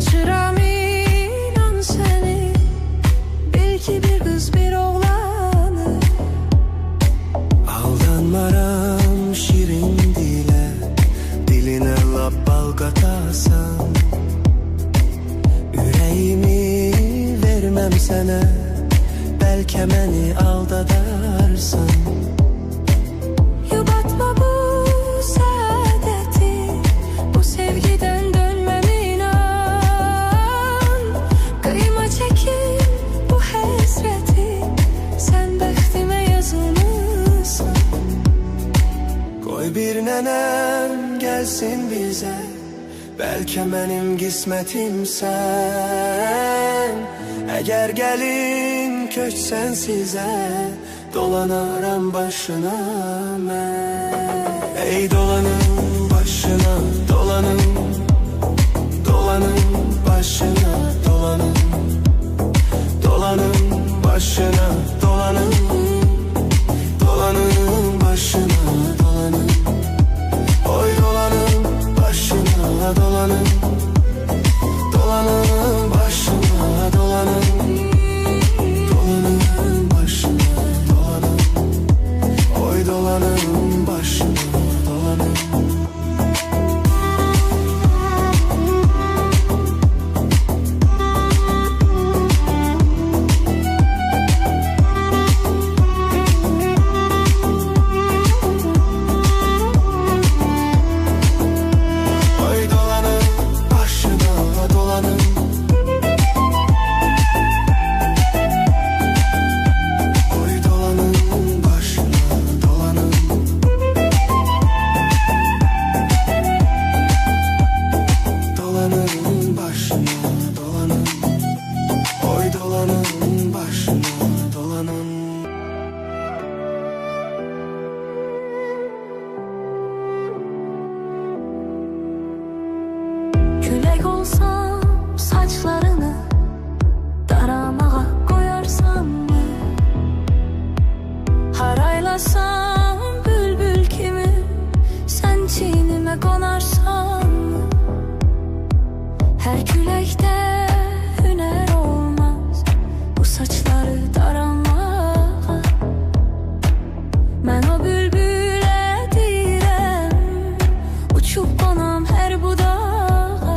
Kaçıram inan seni, bil ki bir kız bir oğlanı. Aldanmaram şirin dile, diline lap bal katasan. Yüreğimi vermem sana, belki beni aldadarsan. Yubatma bu saadeti, bu sevgiden dönmem inan. Kıyma çekin bu hasreti, sen bəxtimə yazılmışsın. Koy bir nenem gelsin bize, belki benim qismetimsen. Eğer gelin köçsen size, dolanaram başına ben. Ey dolanın başına, dolanın, dolanın başına, dolanın, dolanın başına, dolanın, dolanın başına, dolanın. Oy dolanın başına, dolanın, dolanın başına, dolanın, dolanın başına, dolanın. Oy dolanın başına, dolanın. Külək olsam saçlarını daramağa qoyarsanmı? Haraylasam bülbül kimi sen çiynime qonarsanmı? Her küləkdə hünər olmaz bu saçları daramağa. Mən o bülbülə deyirəm, uçub qonam hər budağa.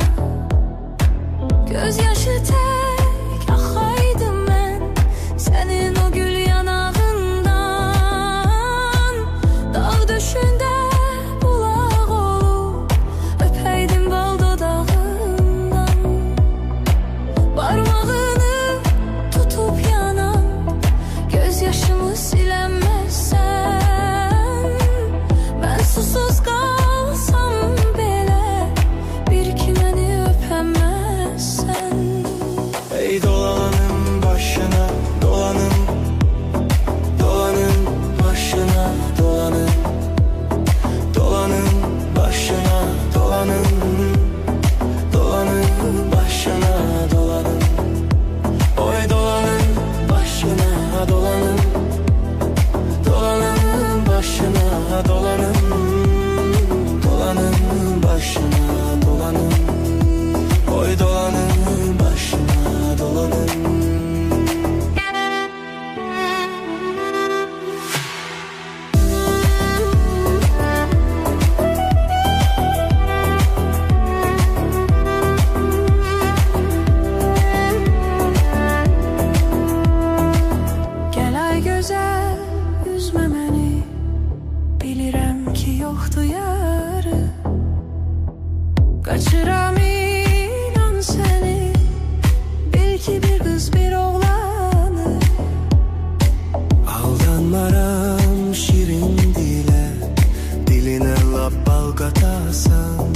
Göz yaşı tek axaydım mən sənin o gül yanağından. Dağ döşündə bulaq olub öpəydim bal dodağından. Barmağını tutup yanan göz yaşımı siləməzsən. Mən susuz qalsam belə bir ki məni öpəməzsən. Ey dolanın başına, dolanın, dolanın başına, dolanın, dolanın başına, dolanın, dolanın başına, dolanın. Oy dolanın başına, dolanın, dolanın başına, dolanın, dolanın başına, dolanın. Oy dolanın başına, dolanın. Gəl ay gözəl, üzmə məni, bilirəm ki yoxdur yarı. Kaçıram inan səni, bil ki bir kız bir oğlanı. Aldanmaram şirin dile, diline lap bal katasan.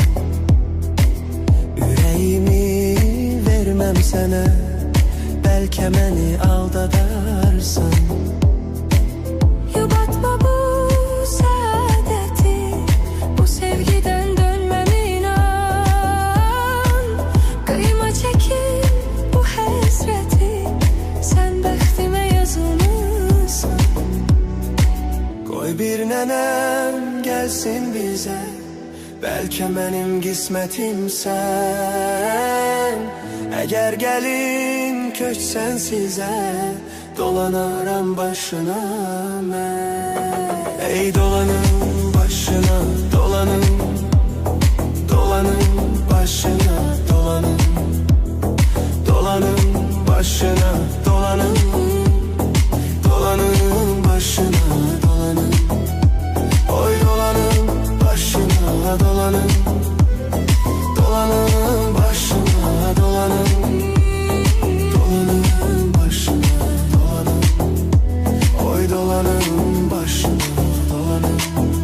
Yüreğimi vermem sana, belki beni aldadarsan. Yubatma bu saadeti, bu sevgiden dönmem inan. Kıyma çekin bu hasreti, sen bəxtimə yazılmışsın. Koy bir nenem gelsin bize, belki benim qismetimsen. Eğer gelin köçsen size, dolanaram başına ben. Ey dolanın başına, dolanın, dolanın başına, dolanın, dolanın başına, dolanın, dolanın başına, dolanın. Oy dolanın başına, dolanın, dolanın başına, dolanın, dolanın başına, dolanın. Oy dolanın başına, dolanın.